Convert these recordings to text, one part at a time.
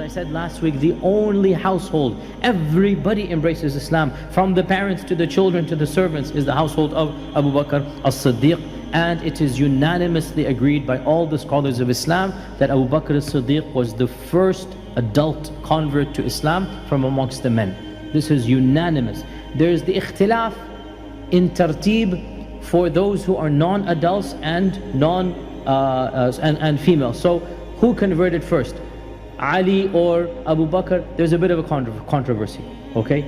as I said last week, the only household, everybody embraces Islam, from the parents to the children to the servants, is the household of Abu Bakr as-Siddiq. And it is unanimously agreed by all the scholars of Islam that Abu Bakr as-Siddiq was the first adult convert to Islam from amongst the men. This is unanimous. There is the ikhtilaf in tartib for those who are non-adults and female. So who converted first, Ali or Abu Bakr? There's a bit of a controversy. Okay,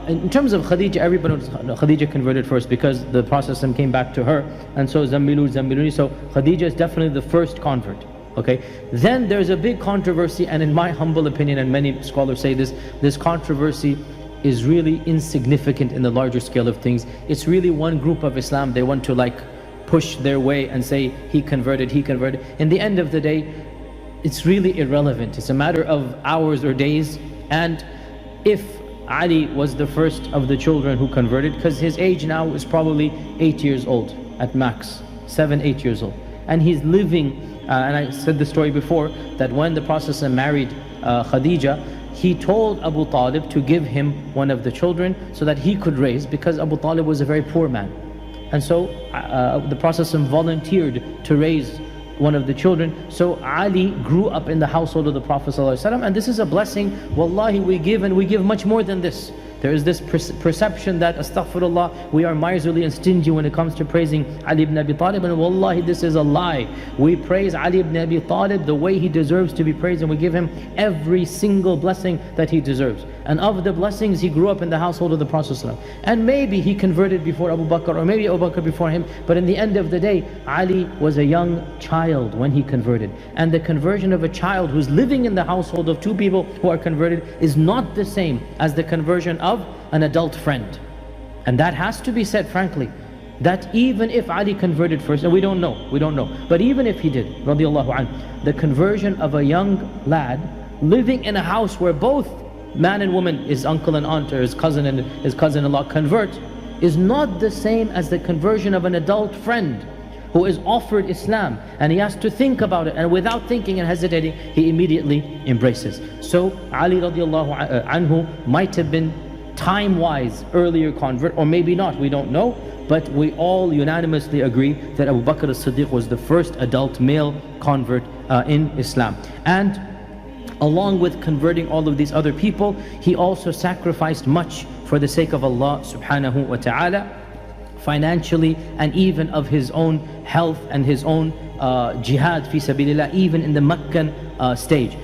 in terms of Khadija, everybody knows Khadija converted first because the Prophet came back to her, and so Zammiluni. So Khadija is definitely the first convert. Okay, then there's a big controversy, and in my humble opinion, and many scholars say this controversy is really insignificant in the larger scale of things. It's really one group of Islam, they want to push their way and say he converted. In the end of the day, it's really irrelevant. It's a matter of hours or days. And if Ali was the first of the children who converted, because his age now is probably 8 years old at max, 7, 8 years old, and he's living, and I said the story before, that when the Prophet married Khadija, he told Abu Talib to give him one of the children so that he could raise, because Abu Talib was a very poor man. And so the Prophet volunteered to raise one of the children. So Ali grew up in the household of the Prophet ﷺ, and this is a blessing. Wallahi, we give, and we give much more than this. There is this perception that, astaghfirullah, we are miserly and stingy when it comes to praising Ali ibn Abi Talib, and wallahi, this is a lie. We praise Ali ibn Abi Talib the way he deserves to be praised, and we give him every single blessing that he deserves. And of the blessings, he grew up in the household of the Prophet ﷺ. And maybe he converted before Abu Bakr, or maybe Abu Bakr before him, but in the end of the day, Ali was a young child when he converted. And the conversion of a child who's living in the household of two people who are converted is not the same as the conversion of an adult friend. And that has to be said frankly, that even if Ali converted first, and we don't know, but even if he did, radiallahu anhu, the conversion of a young lad living in a house where both man and woman, his uncle and aunt, or his cousin and his cousin-in-law convert, is not the same as the conversion of an adult friend who is offered Islam, and he has to think about it, and without thinking and hesitating, he immediately embraces. So Ali radiallahu anhu might have been time-wise earlier convert, or maybe not, we don't know, but we all unanimously agree that Abu Bakr as-Siddiq was the first adult male convert in Islam. And along with converting all of these other people, he also sacrificed much for the sake of Allah subhanahu wa ta'ala, financially, and even of his own health and his own jihad fi sabilillah, even in the Meccan stage.